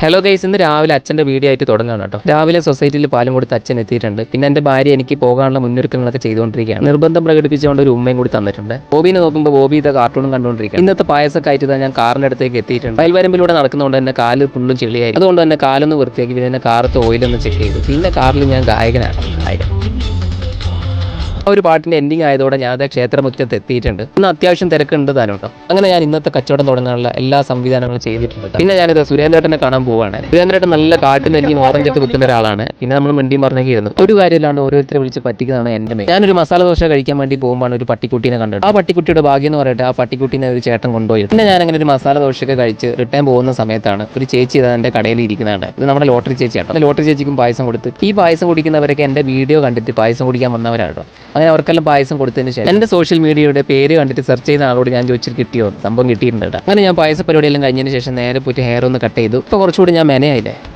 Hello guys, ഇന്ന് രാവിലെ അച്ഛൻ്റെ വീഡിയോ ആയിട്ട് തുടങ്ങുകയാണ് കേട്ടോ. രാവിലെ സൊസൈറ്റിയിൽ പാലും കൊടുത്ത് അച്ഛൻ എത്തിയിട്ടുണ്ട്. പിന്നെ എൻ്റെ ഭാര്യ എനിക്ക് പോകാനുള്ള മുന്നൊരുക്കങ്ങളൊക്കെ ചെയ്തുകൊണ്ടിരിക്കുകയാണ്. നിർബന്ധം പ്രകടിപ്പിച്ചുകൊണ്ട് ഒരു ഉമ്മയും കൂടി തന്നിട്ടുണ്ട്. ബോബിനെ നോക്കുമ്പോൾ ബോബി ഇത് കാർട്ടൂണും കണ്ടുകൊണ്ടിരിക്കുക. ഇന്നത്തെ പായസമൊക്കെ ആയിട്ട് ഞാൻ കാറിൻ്റെ അടുത്തേക്ക് എത്തിയിട്ടുണ്ട്. വയൽവരമ്പിലൂടെ നടക്കുന്നതുകൊണ്ട് തന്നെ കാല് ഫുള്ളും ചെളിയായി. അതുകൊണ്ട് തന്നെ കാലൊന്ന് വൃത്തിയാക്കി പിന്നെ കാറത്ത് ഓയിലൊന്ന് ചെക്ക് ചെയ്തു. പിന്നെ കാറിൽ ഞാൻ ഗായകനാണ്. ഒരു പാട്ടിൻ്റെ എൻഡിങ് ആയതോടെ ഞാൻ അതേ ക്ഷേത്രമുറ്റത്ത് എത്തിയിട്ടുണ്ട്. ഇന്ന് അത്യാവശ്യം തിരക്കുണ്ട് താനും കേട്ടോ. അങ്ങനെ ഞാൻ ഇന്നത്തെ കച്ചവടം തുടങ്ങാനുള്ള എല്ലാ സംവിധാനങ്ങളും ചെയ്തിട്ടുണ്ട്. പിന്നെ ഞാനിത് സുരേന്ദ്രേട്ടനെ കാണാൻ പോവുകയാണ്. സുരേന്ദ്രേട്ടൻ നല്ല കാട്ടിൽ നെല്ലിയും ഓറഞ്ചൊക്കെ വിൽക്കുന്ന ഒരാളാണ്. പിന്നെ നമ്മൾ മിണ്ടിയും പറഞ്ഞിരുന്നു. ഒരു കാര്യമില്ലാണ്ട് ഓരോരുത്തരെ വിളിച്ച് പറ്റിക്കുന്നതാണ് എൻ്റെ മെയിൻ. ഞാനൊരു മസാല ദോശ കഴിക്കാൻ വേണ്ടി പോകുമ്പോൾ ഒരു പട്ടിക്കുട്ടീനെ കണ്ടിട്ട് ആ പട്ടിക്കുട്ടിയുടെ ഭാഗ്യം എന്ന് പറയട്ടെ, ആ പട്ടിക്കുട്ടീനെ ഒരു ചേട്ടൻ കൊണ്ടുപോയി. പിന്നെ ഞാൻ അങ്ങനെ ഒരു മസാല ദോശയൊക്കെ കഴിച്ച് റിട്ടേൺ പോകുന്ന സമയത്താണ് ഒരു ചേച്ചി ഇത് എൻ്റെ കടയിൽ ഇരിക്കുന്നതാണ്. ഇത് നമ്മുടെ ലോട്ടറി ചേച്ചിയാണ്. ലോട്ടറി ചേച്ചിക്കും പായസം കൊടുത്ത് ഈ പായസം കുടിക്കുന്നവരൊക്കെ എൻ്റെ വീഡിയോ കണ്ടിട്ട് പായസം കുടിക്കാൻ വന്നവരാണ്. അങ്ങനെ അവർക്കെല്ലാം പായസം കൊടുത്തതിന് ശേഷം എൻ്റെ സോഷ്യൽ മീഡിയയുടെ പേര് കണ്ടിട്ട് സെർച്ച് ചെയ്യുന്ന ആളോട് ഞാൻ ചോദിച്ചിട്ട് കിട്ടിയോ, സംഭവം കിട്ടിയിട്ടുണ്ട്. അങ്ങനെ ഞാൻ പായസ പരിപാടിയെല്ലാം കഴിഞ്ഞതിന് ശേഷം നേരെ പോയിട്ട് ഹെയർ ഒന്ന് കട്ട് ചെയ്തു. ഇപ്പോൾ കുറച്ചുകൂടി ഞാൻ മെനയായില്ലേ.